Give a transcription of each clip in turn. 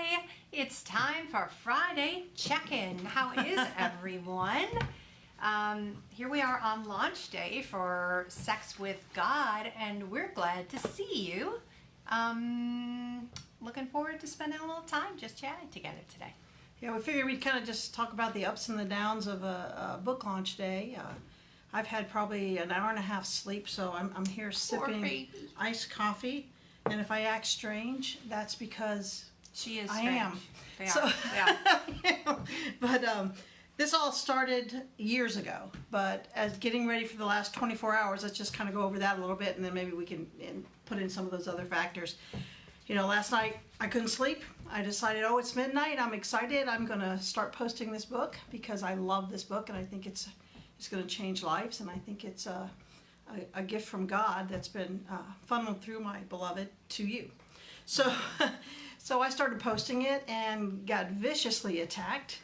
Hi, it's time for Friday check-in. How is everyone? Here we are on launch day for Sex with God, and we're glad to see you. Looking forward to spending a little time just chatting together today. Yeah, we figured we'd kind of just talk about the ups and the downs of a book launch day. I've had probably an hour and a half sleep, so I'm here sipping iced coffee. And if I act strange, that's because she is I strange. am. They so, are. Yeah. But this all started years ago. But as getting ready for the last 24 hours, let's just kind of go over that a little bit, and then maybe we can put in some of those other factors. You know, last night I couldn't sleep. I decided, oh, it's midnight. I'm excited. I'm going to start posting this book because I love this book, and I think it's going to change lives, and I think it's a gift from God that's been funneled through my beloved to you. So, so I started posting it and got viciously attacked.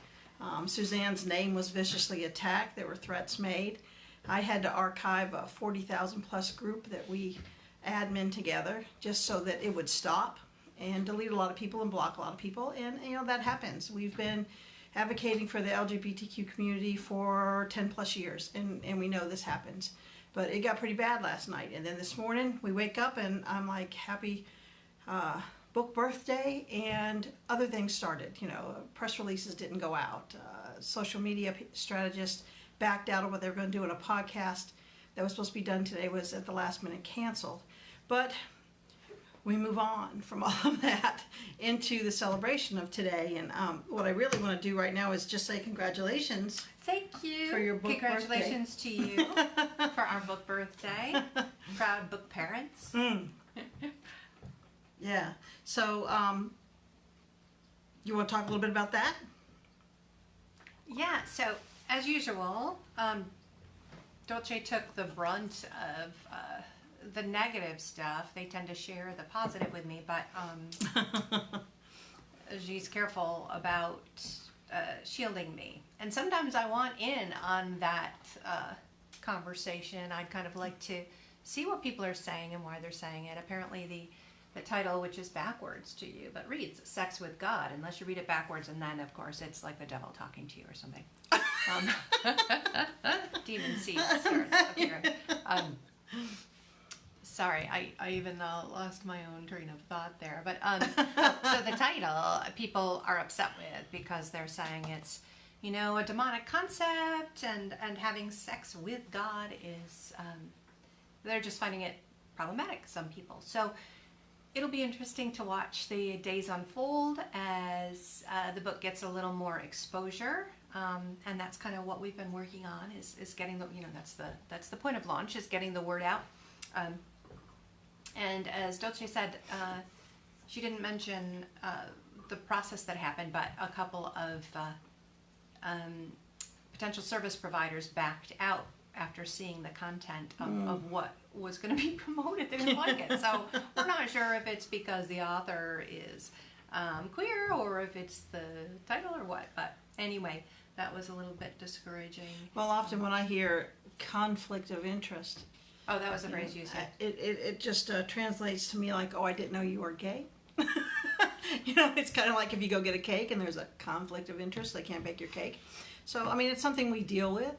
Suzanne's name was viciously attacked. There were threats made. I had to archive a 40,000 plus group that we admin together just so that it would stop, and delete a lot of people and block a lot of people, and you know that happens. We've been advocating for the LGBTQ community for 10 plus years, and we know this happens. But it got pretty bad last night, and then this morning we wake up and I'm like, happy book birthday, and other things started. You know, press releases didn't go out. Social media strategists backed out of what they were going to do in a podcast that was supposed to be done today, was at the last minute canceled. But we move on from all of that into the celebration of today. And what I really want to do right now is just say congratulations. Thank you. For your book Congratulations to you for our book birthday. Proud book parents. Yeah. So you want to talk a little bit about that? Yeah. So as usual, Dolce took the brunt of the negative stuff. They tend to share the positive with me, but she's careful about shielding me. And sometimes I want in on that conversation. I'd kind of like to see what people are saying and why they're saying it. Apparently the title, which is backwards to you, but reads Sex with God, unless you read it backwards, and then, of course, it's like the devil talking to you or something. Demon seed starts appearing. Sorry, I even lost my own train of thought there. But so the title, people are upset with because they're saying it's, you know, a demonic concept, and having sex with God is, they're just finding it problematic, some people. So it'll be interesting to watch the days unfold as the book gets a little more exposure. And that's kind of what we've been working on, is getting the, you know, that's the point of launch, is getting the word out. And as Dolce said, she didn't mention the process that happened, but a couple of potential service providers backed out after seeing the content of what was going to be promoted. They didn't like it. So we're not sure if it's because the author is queer or if it's the title or what. But anyway, that was a little bit discouraging. Well, often when I hear conflict of interest, oh, that was the phrase you said. It just translates to me like, oh, I didn't know you were gay. You know, it's kind of like if you go get a cake and there's a conflict of interest, they can't bake your cake. So, I mean, it's something we deal with.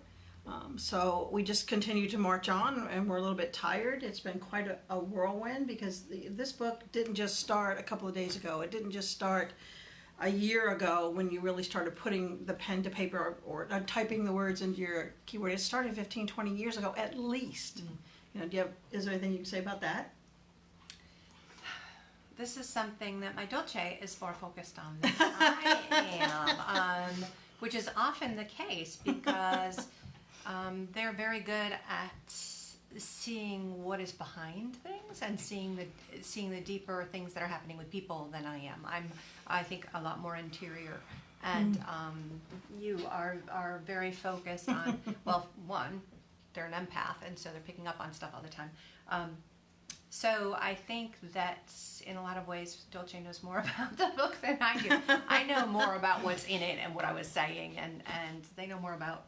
So we just continue to march on, and we're a little bit tired. It's been quite a whirlwind, because this book didn't just start a couple of days ago. It didn't just start a year ago when you really started putting the pen to paper or typing the words into your keyboard. It started 15, 20 years ago at least. You know, is there anything you can say about that? This is something that my Dolce is more focused on than I am, which is often the case, because they're very good at seeing what is behind things and seeing the deeper things that are happening with people than I am. I think a lot more interior, and you are very focused on, well, one, they're an empath, and so they're picking up on stuff all the time. So I think that in a lot of ways, Dolce knows more about the book than I do. I know more about what's in it and what I was saying, and they know more about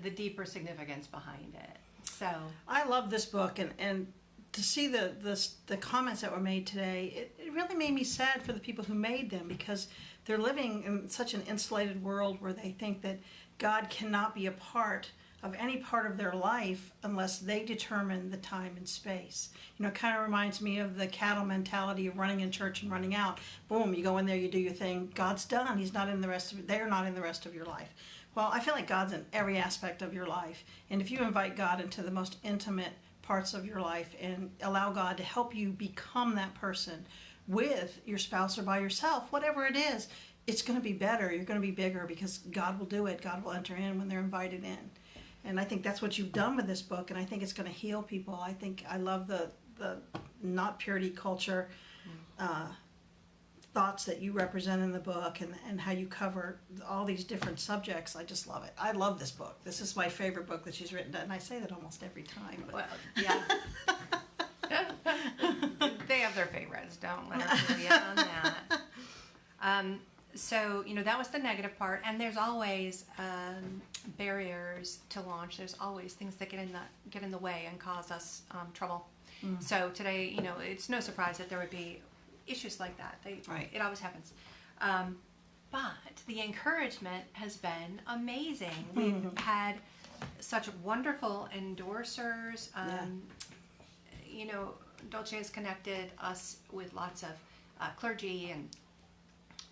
the deeper significance behind it. So I love this book, and to see the comments that were made today, it it really made me sad for the people who made them, because they're living in such an insulated world where they think that God cannot be a part of any part of their life unless they determine the time and space. You know, it kind of reminds me of the cattle mentality of running in church and running out. Boom, you go in there, you do your thing, God's done. He's not in the rest of it. They're not in the rest of your life. Well, I feel like God's in every aspect of your life. And if you invite God into the most intimate parts of your life and allow God to help you become that person with your spouse or by yourself, whatever it is, it's going to be better. You're going to be bigger because God will do it. God will enter in when they're invited in. And I think that's what you've done with this book, and I think it's going to heal people. I love the not purity culture thoughts that you represent in the book, and how you cover all these different subjects. I just love it. I love this book. This is my favorite book that she's written, and I say that almost every time. But. Well, yeah. They have their favorites. Don't let her fool you on that. So, you know, that was the negative part, and there's always barriers to launch. There's always things that get in the way and cause us trouble. So today, you know, it's no surprise that there would be issues like that. Right. It always happens. But the encouragement has been amazing. We've had such wonderful endorsers. You know, Dolce has connected us with lots of clergy and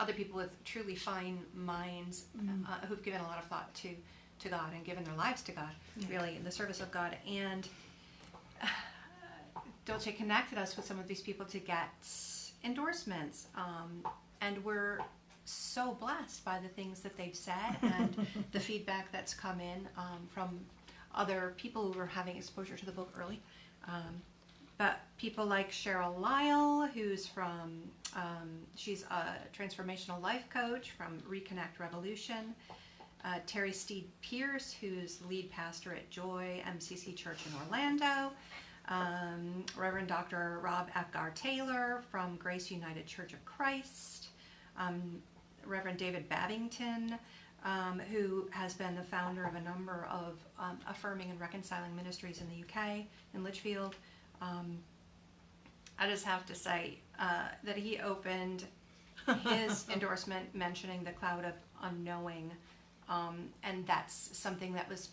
other people with truly fine minds who've given a lot of thought to God and given their lives to God, really, in the service of God. And Dolce connected us with some of these people to get endorsements. And we're so blessed by the things that they've said and the feedback that's come in from other people who were having exposure to the book early. But people like Cheryl Lyle, who's from, she's a transformational life coach from Reconnect Revolution. Terry Steed Pierce, who's lead pastor at Joy MCC Church in Orlando. Reverend Dr. Rob Apgar Taylor from Grace United Church of Christ. Reverend David Babington, who has been the founder of a number of affirming and reconciling ministries in the UK, in Lichfield. I just have to say that he opened his endorsement mentioning the cloud of unknowing, and that's something that was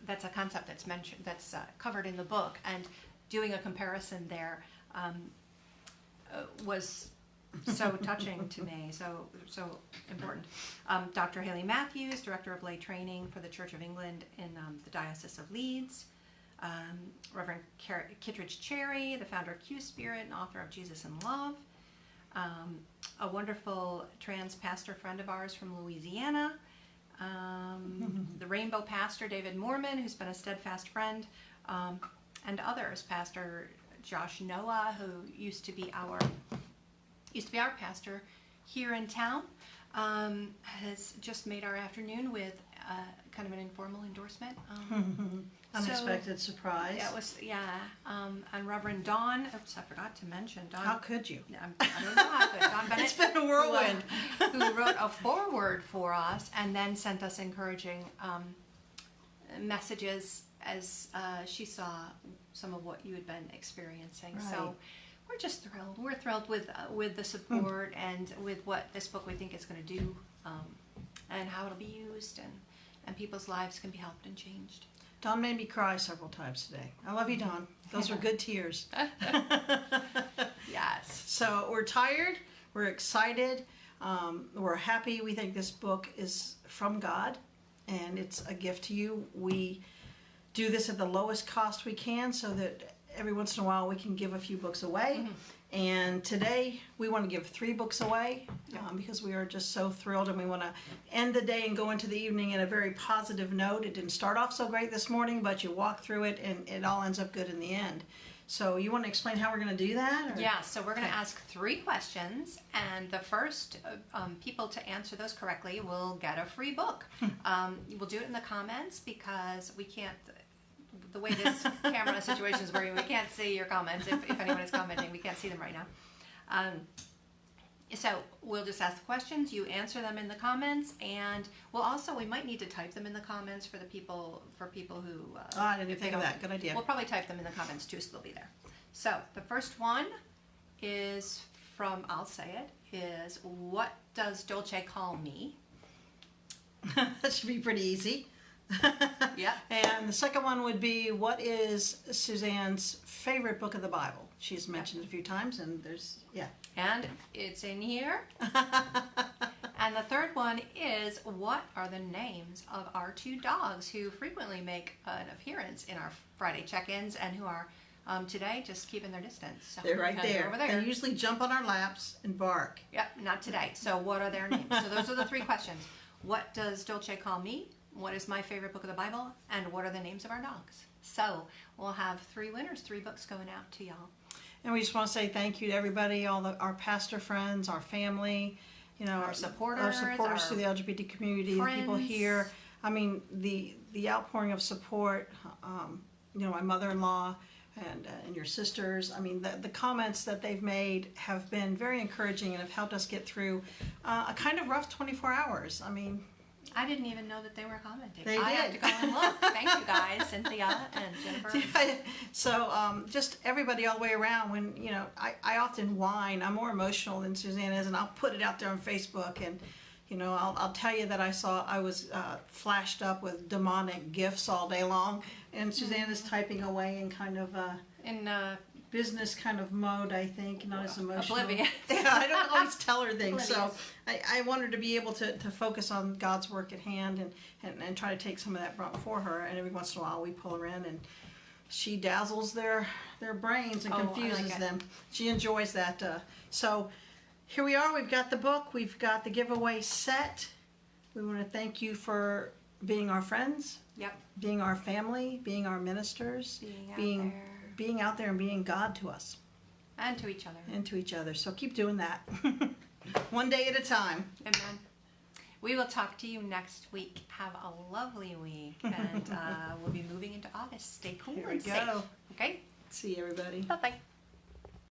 that's a concept that's mentioned, that's covered in the book, and doing a comparison there was so touching to me, so important. Dr. Haley Matthews, Director of Lay Training for the Church of England in the Diocese of Leeds. Reverend Kittredge Cherry, the founder of Q Spirit and author of Jesus in Love. A wonderful trans pastor friend of ours from Louisiana. The Rainbow Pastor David Moorman, who's been a steadfast friend, and others. Pastor Josh Noah, who used to be our pastor here in town, has just made our afternoon with kind of an informal endorsement. Unexpected surprise. Yeah, it was, and Reverend Dawn, oops, I forgot to mention Dawn. How could you? I don't know how could. Dawn Bennett. It's been a whirlwind. Who wrote a foreword for us and then sent us encouraging messages as she saw some of what you had been experiencing. Right. So we're just thrilled. We're thrilled with the support and with what this book we think is going to do, and how it'll be used, and people's lives can be helped and changed. Dawn made me cry several times today. I love you, Dawn. Those were good tears. Yes. So we're tired. We're excited. We're happy. We think this book is from God, and it's a gift to you. We do this at the lowest cost we can so that every once in a while we can give a few books away. And today we want to give 3 books away because we are just so thrilled, and we want to end the day and go into the evening in a very positive note. It didn't start off so great this morning, but you walk through it and it all ends up good in the end. So you want to explain how we're going to do that? Or? Yeah, so we're going to ask 3 questions, and the first people to answer those correctly will get a free book. We'll do it in the comments because we can't, the way this camera situation is working, we can't see your comments. If anyone is commenting, we can't see them right now. So we'll just ask the questions, you answer them in the comments, and we might need to type them in the comments for people who... I didn't think of that. Good idea. We'll probably type them in the comments too, so they'll be there. So the first one is from, I'll say it, is what does Dolce call me? That should be pretty easy. Yeah. And the second one would be, what is Suzanne's favorite book of the Bible? She's mentioned it a few times, and And it's in here. And the third one is, what are the names of our two dogs who frequently make an appearance in our Friday check-ins and who are today just keeping their distance? So they're right there. over there. They usually jump on our laps and bark. Yep, not today. So what are their names? So those are the three questions. What does Dolce call me? What is my favorite book of the Bible? And what are the names of our dogs? So we'll have 3 winners, 3 books going out to y'all. And we just want to say thank you to everybody, our pastor friends, our family, Our supporters, through the LGBT community, the people here. I mean, the outpouring of support. My mother-in-law and your sisters. I mean, the comments that they've made have been very encouraging and have helped us get through a kind of rough 24 hours. I mean, I didn't even know that they were commenting. They I have did. to go and look. Thank you guys, Cynthia and Jennifer. So just everybody all the way around. When I often whine. I'm more emotional than Suzanne is, and I'll put it out there on Facebook, and I'll tell you that I was flashed up with demonic gifts all day long, and Suzanne is typing away in kind of In business kind of mode, I think, not as emotional. Oblivious. Yeah, I don't always tell her things, so Oblivious. I want her to be able to focus on God's work at hand and try to take some of that for her. And every once in a while, we pull her in, and she dazzles their brains and Oh, I confuses like it. them. She enjoys that. So here we are. We've got the book. We've got the giveaway set. We want to thank you for being our friends, Yep. being our family, being our ministers, Being out there. and being God to us And to each other. and to each other. So keep doing that. One day at a time. Amen. We will talk to you next week. Have a lovely week. And we'll be moving into August. Stay cool Here we and safe. go. Okay? See you, everybody. Bye-bye.